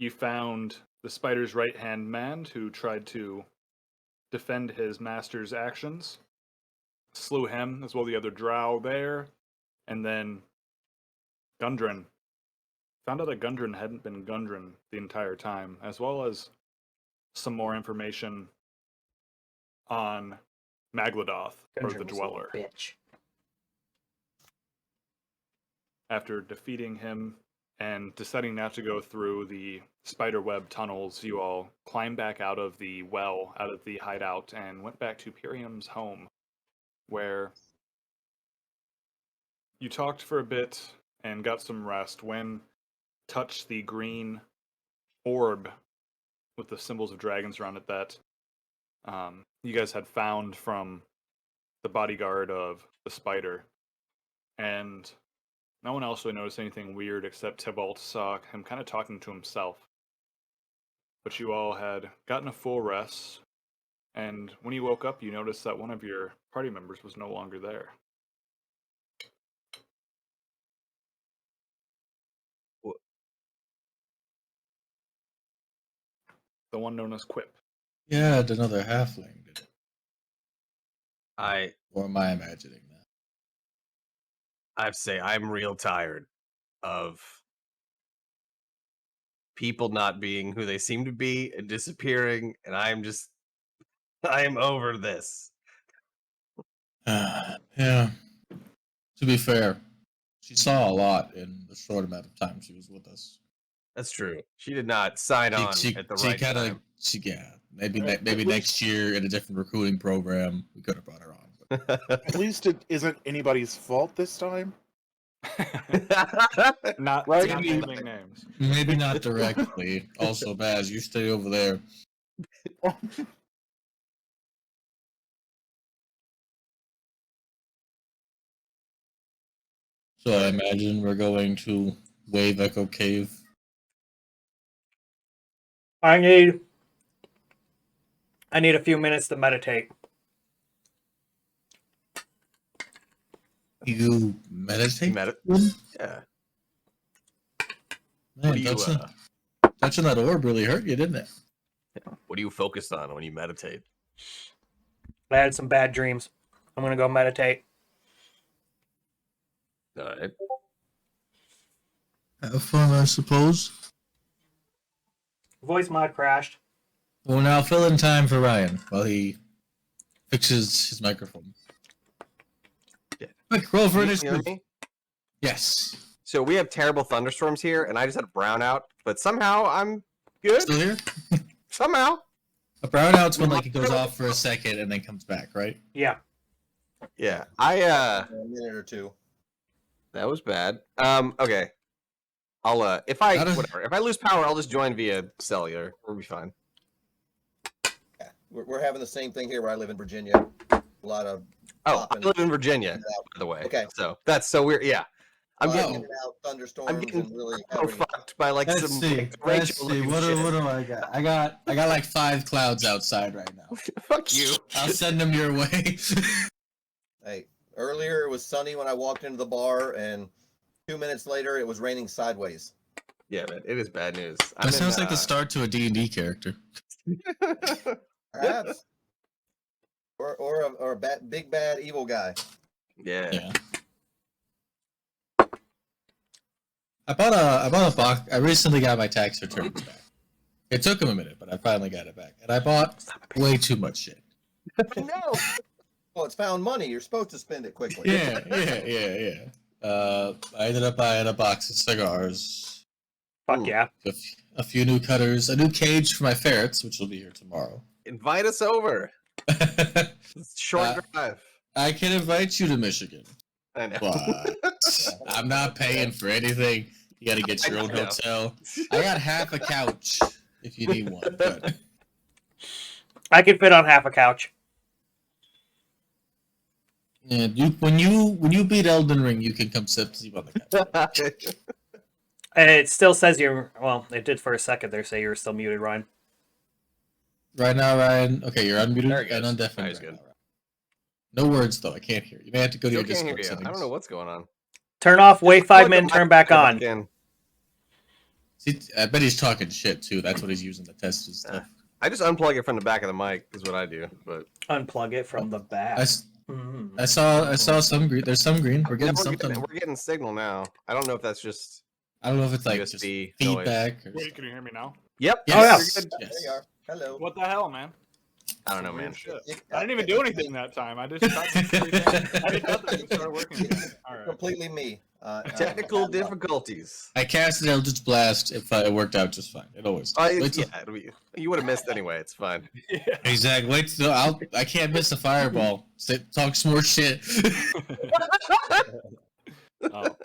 you found the spider's right-hand man who tried to defend his master's actions, slew him as well the other drow there, and then Gundren. Found out that Gundren hadn't been Gundren the entire time, as well as some more information on Magladoth, or the Dweller. Bitch. After defeating him and deciding not to go through the spiderweb tunnels, you all climbed back out of the well, out of the hideout, and went back to Pyrium's home, where you talked for a bit and got some rest when touched the green orb with the symbols of dragons around it that you guys had found from the bodyguard of the spider. And no one else really noticed anything weird except Tybalt saw him kind of talking to himself. But you all had gotten a full rest, and when you woke up, you noticed that one of your party members was no longer there. What? The one known as Quip. Yeah, another halfling. Did it. I Or am I imagining that? have to say, I'm real tired of people not being who they seem to be and disappearing, and I am over this. Yeah. To be fair, she saw a lot in the short amount of time she was with us. That's true. She did not sign on at the right time. Maybe next year in a different recruiting program we could have brought her on. But At least it isn't anybody's fault this time. Not Right? naming names. maybe not directly. Also, Baz, you stay over there. So I imagine we're going to Wave Echo Cave. I need a few minutes to meditate. You meditate? Yeah. Man, touching that orb really hurt you, didn't it? What are you focused on when you meditate? I had some bad dreams. I'm gonna go meditate. All right. Have fun, I suppose. Voice mod crashed. We'll now fill in time for Ryan while he fixes his microphone. Yeah. Quick, roll for Can you hear initiative. me? Yes. So we have terrible thunderstorms here, and I just had a brownout, but somehow I'm good. Still here? Somehow. A brownout's when like it goes off for a second and then comes back, right? Yeah. Yeah. A minute or two. That was bad. Okay. I'll if I lose power, I'll just join via cellular. We'll be fine. Yeah. We're having the same thing here where I live in Virginia. A lot of Oh, I popping live in Virginia, in and out. by the way. Okay. So that's so weird. Yeah. I'm In getting and out thunderstorms I'm getting and really so having fucked by like Let's some see. like, Let's see. Rachel-looking What shit. do I got? I got like 5 clouds outside right now. Fuck you. I'll send them your way. Hey, earlier it was sunny when I walked into the bar, and 2 minutes later it was raining sideways. Yeah, man, it is bad news. That sounds like the start to a D&D character. Perhaps. Or a big bad evil guy. Yeah. I bought a box. I recently got my tax returns back. It took him a minute, but I finally got it back. And I bought way too much shit. No. Well, it's found money. You're supposed to spend it quickly. Yeah. I ended up buying a box of cigars, Fuck yeah. a few new cutters, a new cage for my ferrets, which will be here tomorrow. Invite us over. It's a short drive. I can invite you to Michigan, I know. but I'm not paying for anything. You got to get your own I know. hotel. I got half a couch if you need one. But I could fit on half a couch. yeah, when you beat Elden Ring, you can come sleep on the couch. It still says you're. Well, it did for a second there say you were still muted, Ryan. Right now, Ryan. Okay, you're unmuted There he goes. and undeafened. Now he's right good. now, Ryan. No words though. I can't hear you. You may have to go to Still your can't hear Discord you. settings. I don't know what's going on. Turn off, wait 5 minutes, turn back on. Again. See, I bet he's talking shit too. That's what he's using to test his stuff. I just unplug it from the back of the mic is what I do. But Unplug it from the back. I saw some green. There's some green. We're getting something. We're getting signal now. I don't know if that's just. I don't know if it's like just USB feedback. Or... Wait, can you hear me now? Yep. Yes. Oh, yeah. You're good. There you are. Hello. What the hell, man? I don't know, man. Shit. I didn't even do anything that time. I just I did nothing and started working. All right. Completely me. Technical difficulties. I cast it Eldritch Blast. If it worked out just fine. It always. Wait till- Yeah, you would have missed anay. It's fine. Yeah. Exactly. Wait till I can't miss a fireball. Talk some more shit. Oh,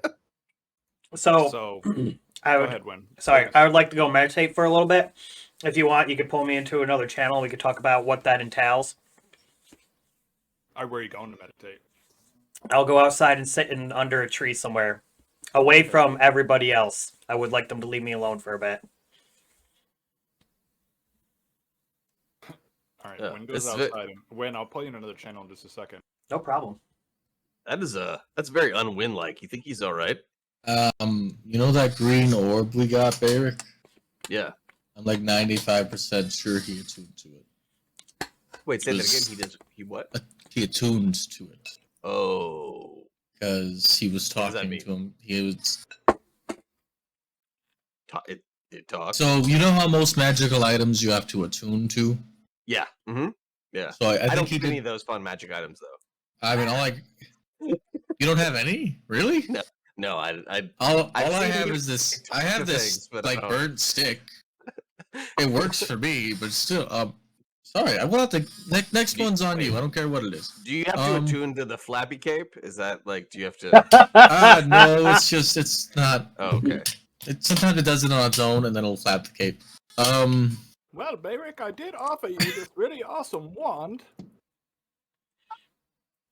So I go would. ahead, Win. Sorry, I would like to go meditate for a little bit. If you want, you can pull me into another channel. We could talk about what that entails. Where are you going to meditate? I'll go outside and sit under a tree somewhere, away from everybody else. I would like them to leave me alone for a bit. All right, Yeah, Win goes outside. Win, I'll pull you in another channel in just a second. No problem. That's very unwin-like. You think he's all right? You know that green orb we got, Barrick? Yeah. I'm like 95% sure he attuned to it. Wait, say that Was- again. He does. He what? He attuned to it Oh. because he was What does that talking mean? to him. He was. It talks. So you know how most magical items you have to attune to. Yeah. Mm-hmm. Yeah. So I I think don't he keep did. any of those fun magic items though. I mean, all like. You don't have any, really? No, I All I've I seen have you is this. talk I have to this things, but I like don't- burnt stick. It works for me, but still. Sorry, I will have to. Next one's on you. I don't care what it is. Do you have to Um, attune to the flappy cape? Is that like? Do you have to? No, it's not. Oh, okay. Sometimes it does it on its own, and then it'll flap the cape. Well, Bayrick, I did offer you this really awesome wand.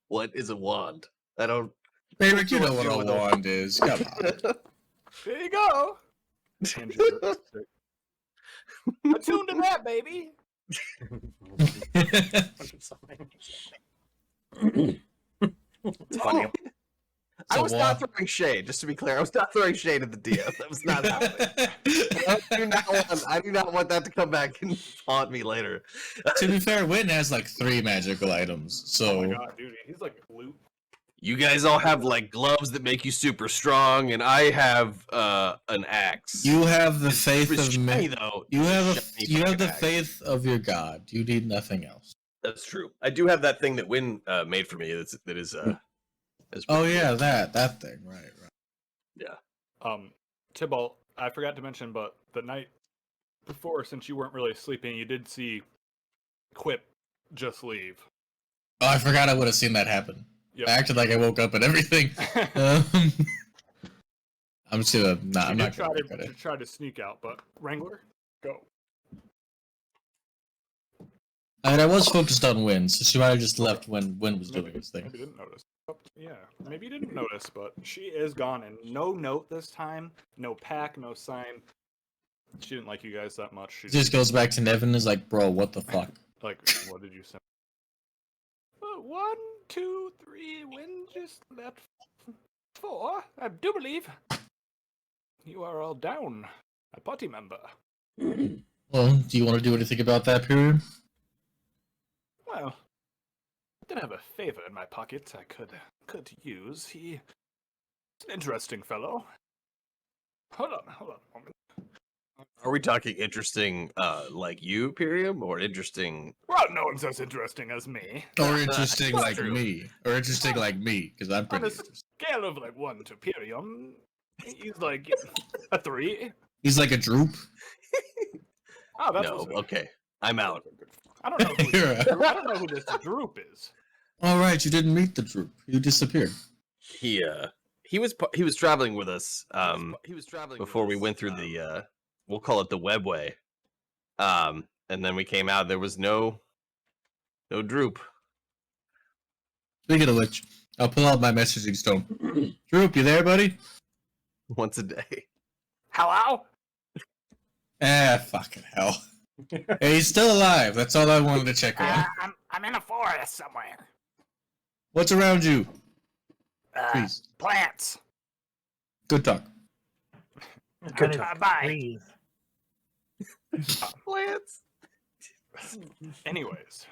What is a wand? I don't. Barrick, you know what do a with a- wand is. Come on. There you go. Hands you the stick. Attune to that, baby. It's funny. I So was not throwing shade. Just to be clear, I was not throwing shade at the DM. That was not happening. I do not want that to come back and haunt me later. To be fair, Win has like 3 magical items, Oh so my god, dude, he's like a loot. You guys all have like gloves that make you super strong, and I have an axe. you have the faith It's of shiny, me. though. You have Shiny you have fucking the axe. faith of your god. You need nothing else. That's true. I do have that thing that Win made for me. That is. Oh pretty yeah, cool. that thing. Right. Tybalt, I forgot to mention, but the night before, since you weren't really sleeping, you did see Quip just leave. Oh, I forgot I would have seen that happen. Yep. I acted like I woke up and everything. Um, I'm just gonna. Nah, She I'm did not gonna look at it. try to sneak out, but Wrangler, go. I mean, I was focused on Win, so she might have just left when Win was doing his thing. Maybe didn't notice. Oh, yeah, maybe you didn't notice, but she is gone, and no note this time, no pack, no sign. She didn't like you guys that much. She It just goes back to Nevin. Is like, bro, what the fuck? like, what did you say? 1, 2, 3, Win just left 4. I do believe you are all down. A party member. Well, do you want to do anything about that, period? Well, I did have a favor in my pocket I could use. He's an interesting fellow. Hold on a moment. Are we talking interesting, like you, Pyrium, or interesting? Well, no one's as interesting as me. Or interesting That's like true. me? Or interesting like me? Because I'm On pretty a interesting. scale of like 1 to Pyrium, he's like a 3. He's like a droop. Oh, that's No. what's- Okay, I'm out. I don't know. You're out. I don't know who this droop is. All right, you didn't meet the droop. You disappeared. He was traveling with us. He was traveling before we went through the we'll call it the webway. And then we came out. There was no droop. Speaking of which, I'll pull out my messaging stone. Droop, you there, buddy? Once a day. Hello? Ah, fucking hell. Hey, he's still alive. That's all I wanted to check on. I'm in a forest somewhere. What's around you? Please. Plants. Good talk. Good talk. talk. Please. Plants. Anyways,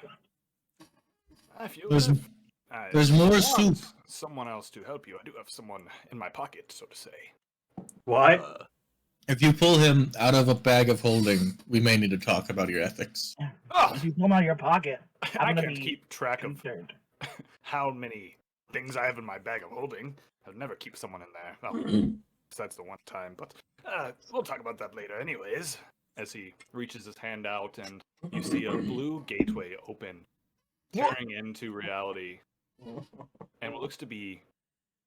if you There's- have, there's if you more want soup. Someone else to help you. I do have someone in my pocket, so to say. What? If you pull him out of a bag of holding, we may need to talk about your ethics. Oh, If you pull them out of your pocket, I I'm gonna can't be keep track of concerned. how many things I have in my bag of holding. I'll never keep someone in there. Well, besides the one time, but we'll talk about that later. Anyways, as he reaches his hand out and you see a blue gateway open, carrying into reality, and what looks to be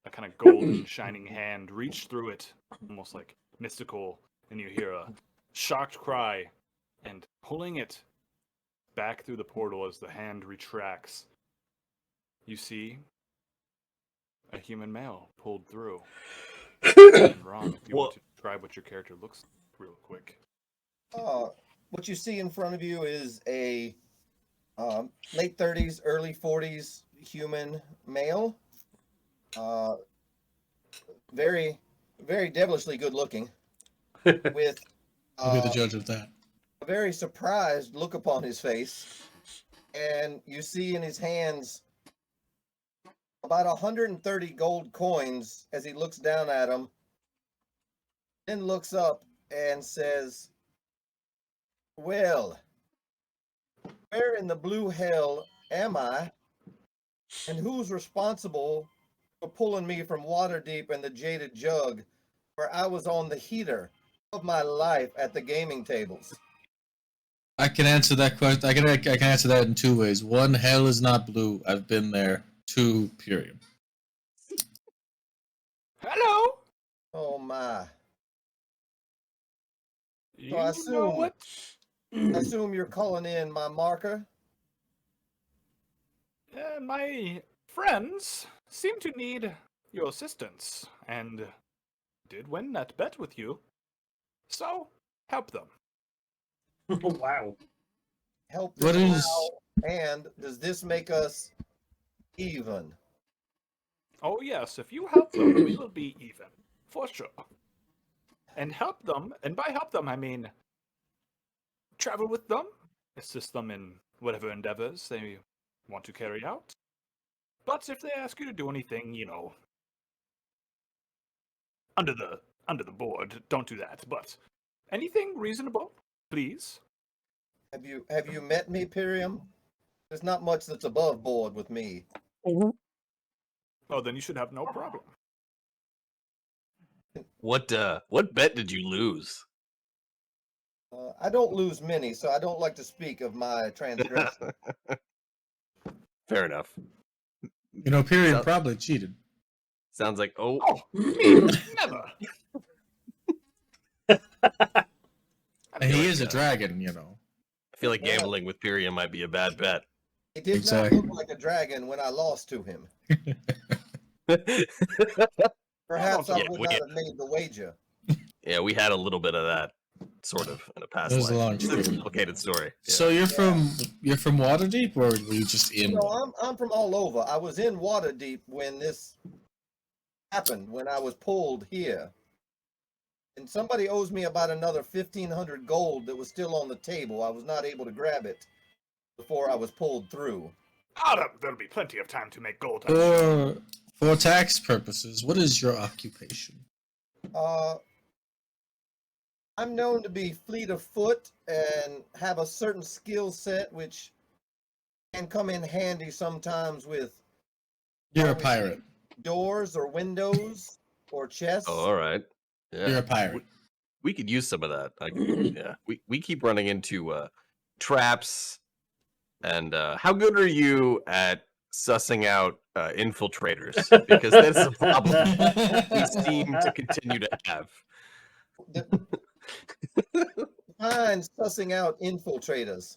a kind of golden shining hand reach through it, almost like mystical, and you hear a shocked cry, and pulling it back through the portal as the hand retracts, you see a human male pulled through. And Ron, if you want to describe what your character looks like real quick. What you see in front of you is a late 30s, early 40s human male. Very, very devilishly good looking, with I'll be the judge of that. a very surprised look upon his face. And you see in his hands about 130 gold coins as he looks down at them, then looks up and says, "Well, where in the blue hell am I? And who's responsible for pulling me from Waterdeep and the Jaded Jug, where I was on the heater of my life at the gaming tables?" I can answer that question. I can answer that in two ways. One, hell is not blue. I've been there. Two, period. Hello. Oh my. You I know assume- what? I assume you're calling in my marker? My friends seem to need your assistance, and did win that bet with you. So help them. Wow. Help What them is- how? And does this make us even? Oh yes, if you help them, we will be even, for sure. And help them, and by help them I mean travel with them, assist them in whatever endeavors they want to carry out. But if they ask you to do anything, under the board, don't do that. But anything reasonable, please. Have you met me, Pyrium? There's not much that's above board with me. Oh, then you should have no problem. What bet did you lose? I don't lose many, so I don't like to speak of my transgression. Fair enough. You know, period So- probably cheated. Sounds like Oh, me, never. And he like, is a dragon, you know. I feel like gambling with Pyrium might be a bad bet. He did Exactly. not look like a dragon when I lost to him. Perhaps Yeah, I would we- not have made the wager. Yeah, we had a little bit of that, sort of, in a past It was a life. long It's a story. complicated story. Yeah. So you're from Waterdeep, or were you just in? No, I'm from all over. I was in Waterdeep when this happened, when I was pulled here. And somebody owes me about another 1,500 gold that was still on the table. I was not able to grab it before I was pulled through. There'll be plenty of time to make gold. I'm sure. For tax purposes, what is your occupation? I'm known to be fleet of foot and have a certain skill set which can come in handy sometimes with You're a pirate. doors or windows or chests. Oh, all right. Yeah. You're a pirate. We could use some of that. Yeah. We keep running into traps. And how good are you at sussing out infiltrators? Because that's a problem we seem to continue to have. Define sussing out infiltrators.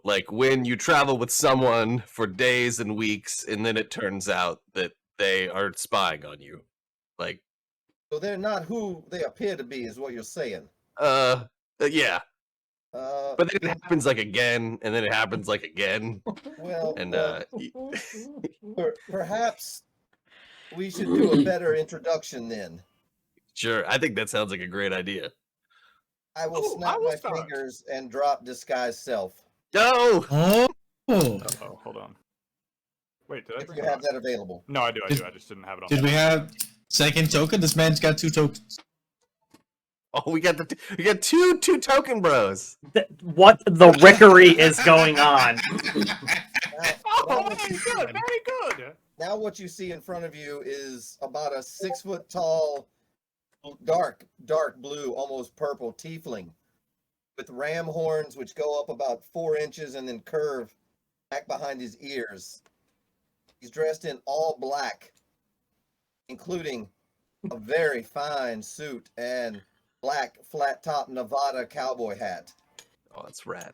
Like when you travel with someone for days and weeks, and then it turns out that they are spying on you. Like, So they're not who they appear to be, is what you're saying. yeah. Uh, But then it happens like again, and then it happens like again, well, and perhaps we should do a better introduction then. Sure, I think that sounds like a great idea. I will Oh, I snap will my start. fingers and drop disguise self. No! Oh. Uh-oh, hold on. Wait, did I If bring you it have on? that available. No, I do. I just didn't have it on. Did we have second token? This man's got 2 tokens. Oh, we got two token bros. What the rickery is going on? Oh, very good, very good. Now what you see in front of you is about a 6 foot tall, dark blue, almost purple tiefling with ram horns which go up about 4 inches and then curve back behind his ears. He's dressed in all black, including a very fine suit and black flat top Nevada cowboy hat. Oh, that's rad.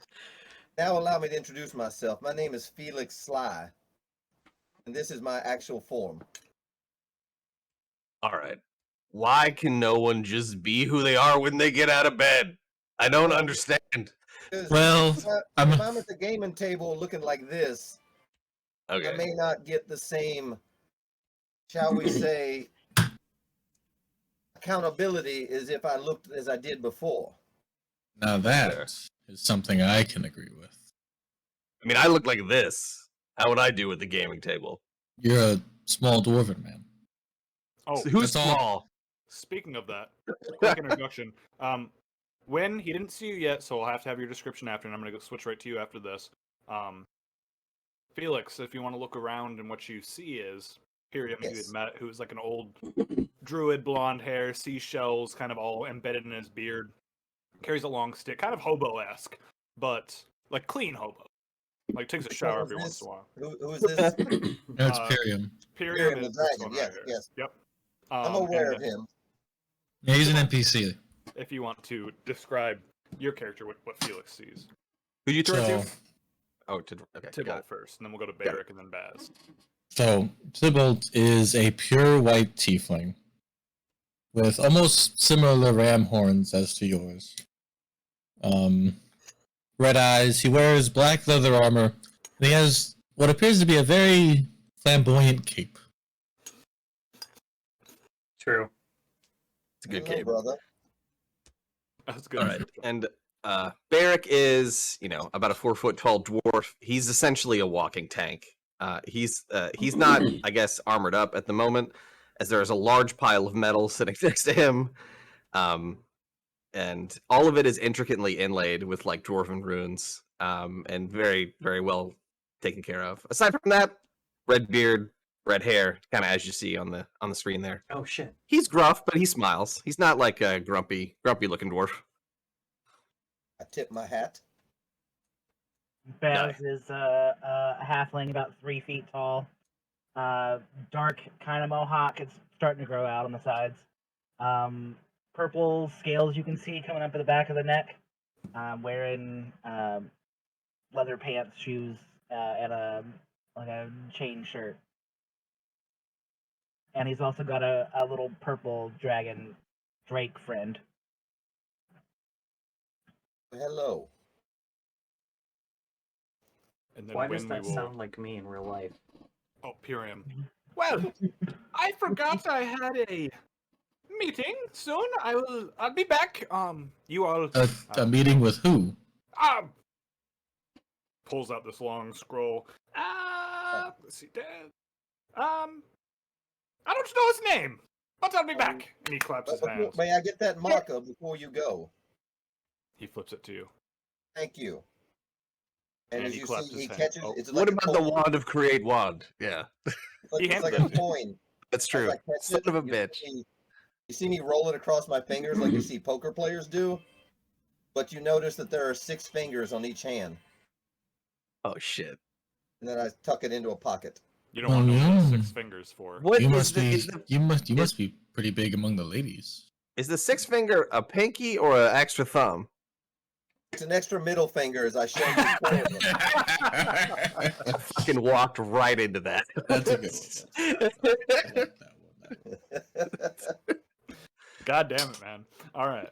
Now allow me to introduce myself. My name is Felix Sly, and this is my actual form. All right. Why can no one just be who they are when they get out of bed? I don't understand. 'Cause Well, if I'm- I'm at the gaming table looking like this, I Okay. may not get the same, shall we say, accountability as if I looked as I did before. Now that is something I can agree with. I mean, I look like this. How would I do at the gaming table? You're a small dwarven man. Oh, So who's that's all- small? speaking of that, quick introduction. When he didn't see you yet, so I'll have to have your description after, and I'm gonna go switch right to you after this. Felix, if you want to look around, and what you see is Pyrium, who you had Yes. met, who's like an old druid, blonde hair, seashells, kind of all embedded in his beard. Carries a long stick, kind of hobo-esque, but like clean hobo. Like takes a shower every once in a while. Who is this? No, it's Uh, Pyrium. Pyrium the is this dragon, one yes, right here. yes. Yep. I'm aware and of him. Yeah, he's an NPC. If you want to describe your character, what Felix sees. Who you throw So, it to? Oh, okay. Got Tybalt it. first, and then we'll go to Got it. Barrick and then Baz. so Tybalt is a pure white tiefling with almost similar ram horns as to yours. Red eyes. He wears black leather armor. And he has what appears to be a very flamboyant cape. True. It's a good Hello, game. brother. That's good. All right. And Barrick is, about a 4 foot tall dwarf. He's essentially a walking tank. He's not, I guess, armored up at the moment, as there is a large pile of metal sitting next to him. And all of it is intricately inlaid with like dwarven runes, and very, very well taken care of. Aside from that, red beard, red hair, kind of as you see on the screen there. Oh shit. He's gruff, but he smiles. He's not like a grumpy looking dwarf. I tip my hat. Baz is a halfling about 3 feet tall. Dark kind of mohawk. It's starting to grow out on the sides. Purple scales you can see coming up at the back of the neck. Wearing leather pants, shoes, and a chain shirt. And he's also got a little purple dragon drake friend. Hello. And then Why when does that we will... sound like me in real life? Oh, Pyrium. Well, I forgot I had a meeting soon. I'll be back. You all A meeting with who? Pulls out this long scroll. Let's see. I don't know his name, but I'll be back. And he claps his hands. May I get that marker before you go? He flips it to you. Thank you. And, And as he you claps see, his he hand. catches. Oh, It's What like about a the coin. wand of create wand? Yeah, It's He like hands a it. coin. that's As true. I catch Son it, of a you bitch. see me roll it across my fingers like you see poker players do, but you notice that there are 6 fingers on each hand, Oh shit. and then I tuck it into a pocket. You don't want to know what yeah. 6 fingers for. What You is must the, be. is the You must be pretty big among the ladies. is the 6 finger a pinky or an extra thumb? It's an extra middle finger as I show you 4 of them. I fucking walked right into that. That's a good one. I like that one. God damn it, man. All right.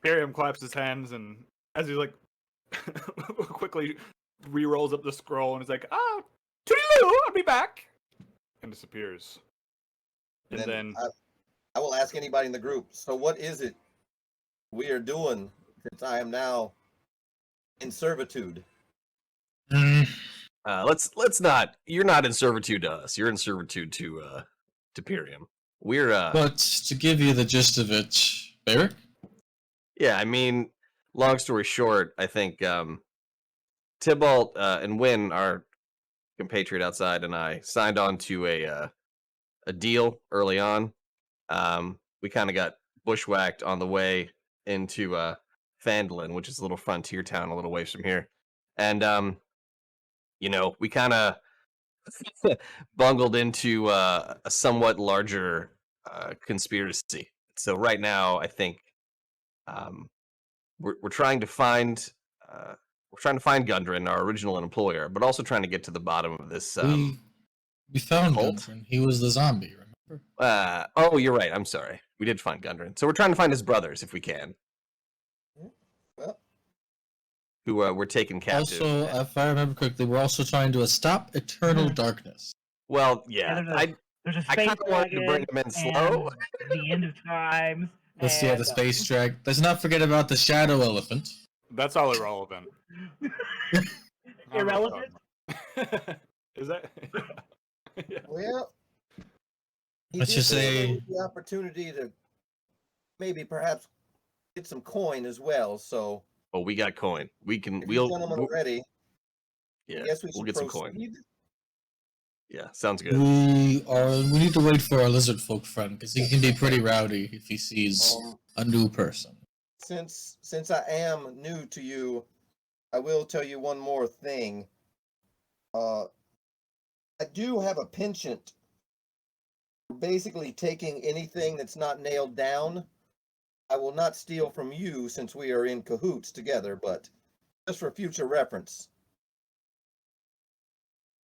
Pyrium claps his hands, and as he like quickly re-rolls up the scroll, and he's like, toodaloo, I'll be back, and disappears. And then I will ask anybody in the group. So what is it we are doing since I am now in servitude? Let's not. You're not in servitude to us. You're in servitude to Pyrium. We're But to give you the gist of it, Barrick? yeah. I mean, long story short, I think Tybalt and Wynn, our compatriot outside, and I signed on to a deal early on. We kind of got bushwhacked on the way into Phandalin, which is a little frontier town a little ways from here, and we kind of bungled into a somewhat larger conspiracy. So right now, I think we're trying to find Gundren, our original employer, but also trying to get to the bottom of this. We found cult? Gundren. He was the zombie, remember? Oh, you're right. I'm sorry. We did find Gundren, so we're trying to find his brothers if we can, Well, who were taken captive. Also, if I remember correctly, we're also trying to stop eternal darkness. Well, Yeah, yeah, there's a I space kind of wanted to bring dragon them in slow. and the end of times. Let's see, the space drag. Let's not forget about the shadow elephant. that's all irrelevant. Irrelevant? Is that? Yeah. well, he Let's did just there say- was the opportunity to maybe perhaps get some coin as well. So Oh, we got coin. We can. if you gentlemen are ready, Yeah, I guess we should we'll get some coin. proceed. Yeah, sounds good. We need to wait for our lizard folk friend because he can be pretty rowdy if he sees a new person. Since I am new to you, I will tell you one more thing. I do have a penchant for basically taking anything that's not nailed down. I will not steal from you since we are in cahoots together, but just for future reference.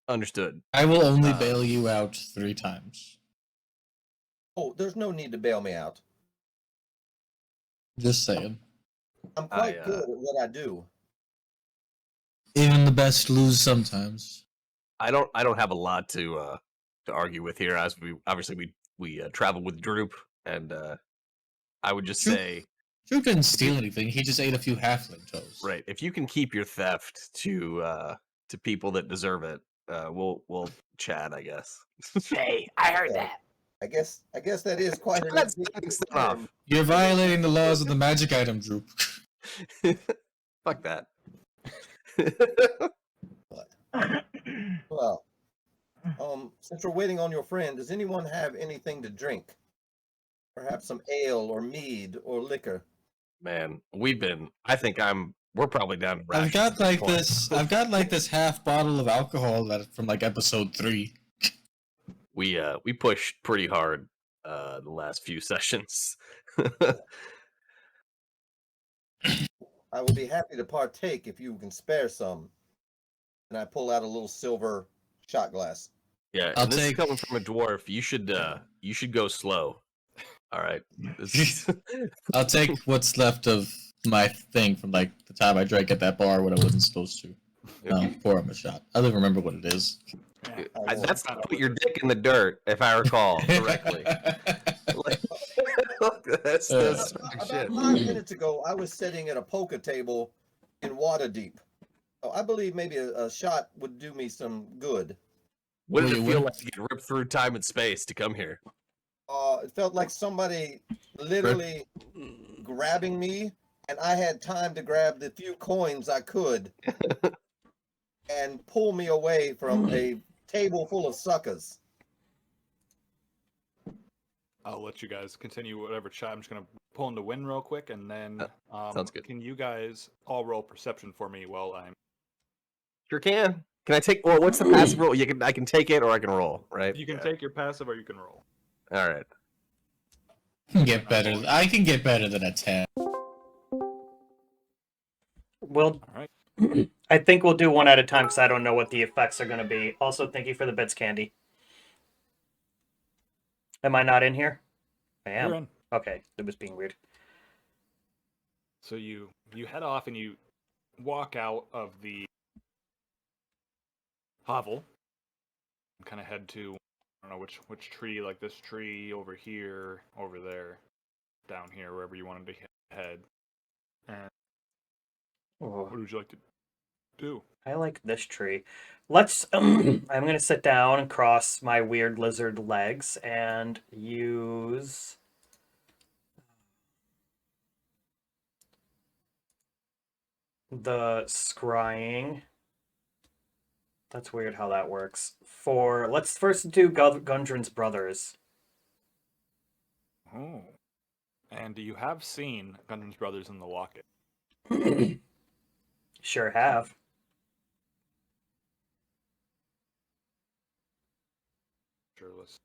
Understood. I will only bail you out 3 times. Oh, there's no need to bail me out. Just saying. I'm quite good at what I do. Even the best lose sometimes. I don't have a lot to argue with here, as we travel with Droop, and I would just say, Drew didn't steal anything. He just ate a few halfling toes. right, if you can keep your theft to people that deserve it, we'll chat, I guess. Hey, I heard that. I guess that is quite an Let's ambiguous start off. term. You're violating the laws of the magic item, Droop. Fuck that. Well, since we're waiting on your friend, does anyone have anything to drink? Perhaps some ale or mead or liquor. Man, I think we're probably down to rations I've got at like point. this. I've got like this half bottle of alcohol that from like episode 3. We pushed pretty hard the last few sessions. I will be happy to partake if you can spare some. And I pull out a little silver shot glass. Yeah, I'll and this is take- coming from a dwarf. You should go slow. All right. This is- I'll take what's left of my thing from like the time I drank at that bar when I wasn't supposed to. Pour him a shot. I don't remember what it is. That's to put your dick in the dirt, if I recall correctly. that's About shit. 5 minutes ago, I was sitting at a poker table in Waterdeep. So I believe maybe a shot would do me some good. What did Well, it you feel wouldn't- like to get ripped through time and space to come here? It felt like somebody literally grabbing me, and I had time to grab the few coins I could and pull me away from a table full of suckers. I'll let you guys continue whatever chat. I'm just gonna pull into win real quick, and then sounds good. Can you guys all roll perception for me while I'm? Sure can. Can I take? Well, what's the passive roll? I can take it, or I can roll. Right. You can take your passive, or you can roll. All right. I can get better than a 10. Well, All right. I think we'll do one at a time because I don't know what the effects are going to be. Also, thank you for the bits, Candy. Am I not in here? I am. You're in. Okay, it was being weird. So you head off and you walk out of the hovel and kind of head to don't know which tree, like this tree over here, over there, down here, wherever you wanted to head. And Oh, what would you like to do? I like this tree. Let's. I'm gonna sit down and cross my weird lizard legs and use. The scrying. That's weird how that works. Let's first do Gundren's brothers. Oh. And you have seen Gundren's brothers in the locket. Sure have. Sure, let's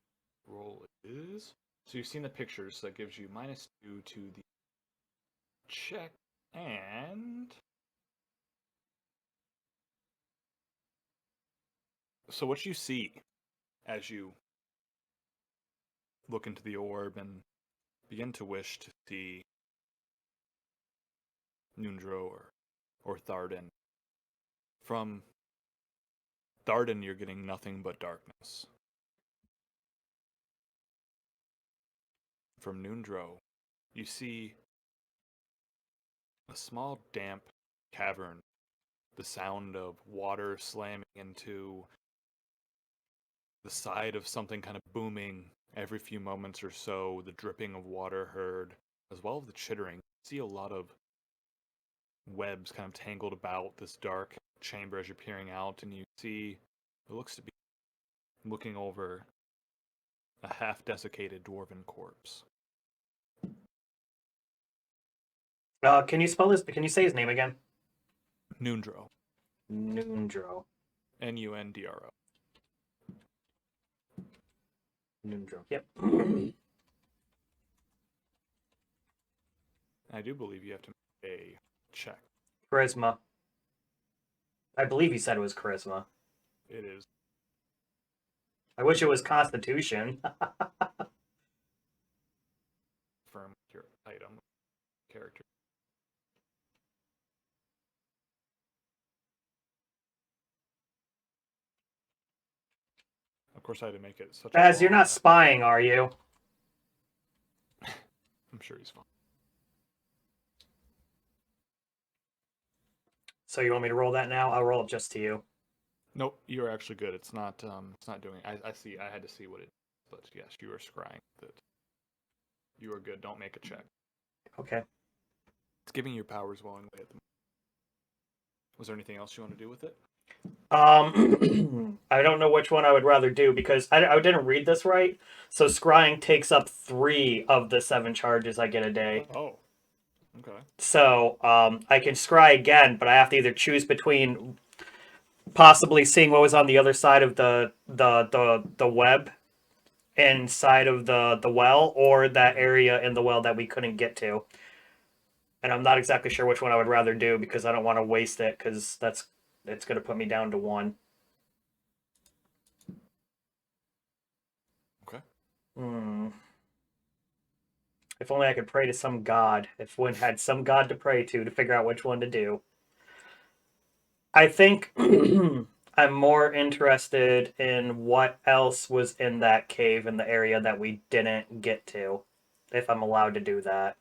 roll it is. So you've seen the pictures, so that gives you -2 to the check, and so what you see as you look into the orb and begin to wish to see Nundro or Tharden. From Tharden, you're getting nothing but darkness. From Nundro, you see a small damp cavern, the sound of water slamming into the side of something kind of booming every few moments or so, the dripping of water heard, as well as the chittering. You see a lot of webs kind of tangled about this dark chamber as you're peering out, and you see what looks to be looking over a half-desiccated dwarven corpse. Can you spell his? Can you say his name again? Nundro. Nundro. Nundro. Nundro. Yep. I do believe you have to make a check. Charisma. I believe he said it was charisma. It is. I wish it was Constitution. Confirm your item character. Of course, I had to make it such a As you're long- not spying, are you? I'm sure he's fine. So you want me to roll that now? I'll roll it just to you. Nope, you're actually good. It's not doing. I see. I had to see what it. But yes, you are scrying that. You are good. Don't make a check. Okay. It's giving your powers willingly at the moment. Was there anything else you want to do with it? I don't know which one I would rather do because I didn't read this right. So scrying takes up 3 of the 7 charges I get a day. Oh, okay. So I can scry again, but I have to either choose between possibly seeing what was on the other side of the web inside of the well, or that area in the well that we couldn't get to. And I'm not exactly sure which one I would rather do because I don't want to waste it because it's going to put me down to 1. Okay. If only I could pray to some god. If one had some god to pray to figure out which one to do. I think I'm more interested in what else was in that cave in the area that we didn't get to, if I'm allowed to do that.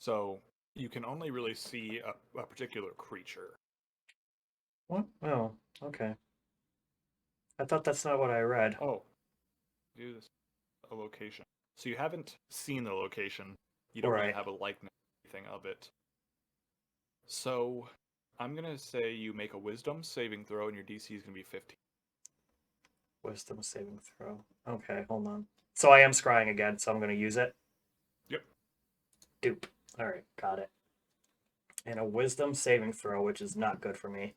So you can only really see a particular creature. What? Oh, okay. I thought that's not what I read. Oh, do this a location. So you haven't seen the location. You don't really Right. have a likeness or anything of it. So I'm gonna say you make a Wisdom saving throw, and your DC is gonna be 15. Wisdom saving throw. Okay, hold on. So I am scrying again, so I'm going to use it. Yep. Dupe. All right, got it. And a wisdom saving throw, which is not good for me.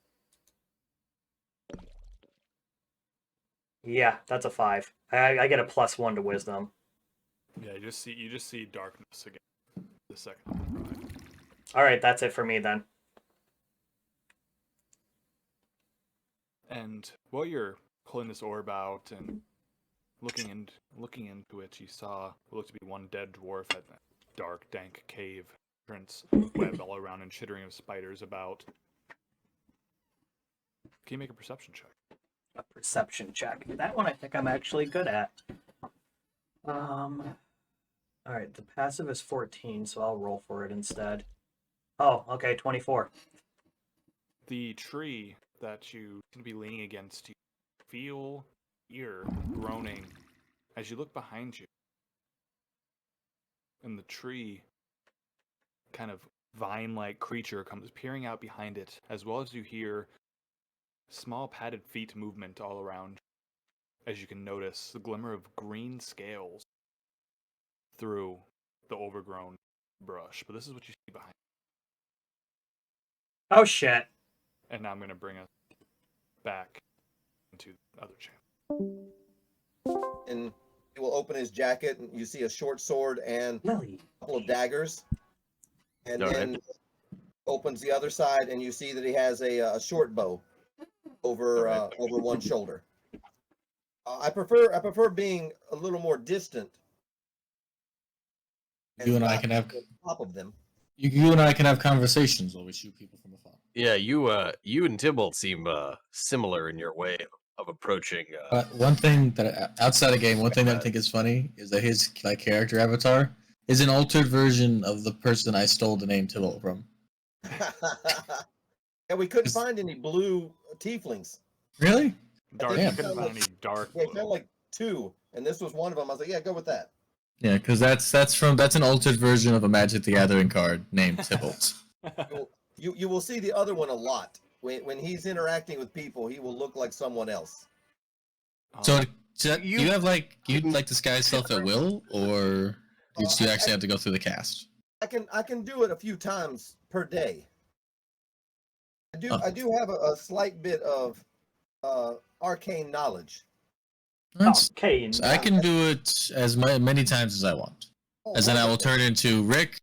Yeah, that's a 5. I get a +1 to wisdom. Yeah, you just see darkness again. The second. All right, that's it for me then. And while you're pulling this orb out and looking into it, you saw what looked to be one dead dwarf at a dark, dank cave entrance, web all around and chittering of spiders about. Can you make a perception check? A perception check. That one I think I'm actually good at. All right, the passive is 14, so I'll roll for it instead. Oh, okay, 24. The tree that you can be leaning against, you feel ear groaning as you look behind you. And the tree, kind of vine-like creature, comes peering out behind it, as well as you hear small padded feet movement all around, as you can notice the glimmer of green scales through the overgrown brush. But this is what you see behind. Oh shit. And now I'm going to bring us back into the other channel. And he will open his jacket, and you see a short sword and a couple of daggers. And then opens the other side, and you see that he has a short bow over over one shoulder. I prefer being a little more distant. You and I can have on top of them. you and I can have conversations while we shoot people from afar. Yeah, you and Tybalt seem similar in your way of approaching. But one thing that outside of game, one thing that I think is funny is that his character avatar is an altered version of the person I stole the name Tybalt from. And we couldn't find any blue tieflings. Really? Dark. Yeah. You couldn't find any dark. Yeah, I found like 2, and this was one of them. I was like, yeah, go with that. Yeah, because that's an altered version of a Magic the Gathering card named Tybalt. You will see the other one a lot. When he's interacting with people, he will look like someone else. So you have you like disguise self at will, or do you actually have to go through the cast? I can do it a few times per day. I do have a slight bit of arcane knowledge. Arcane. So I can do it as many times as I want. As then I will turn into Rick,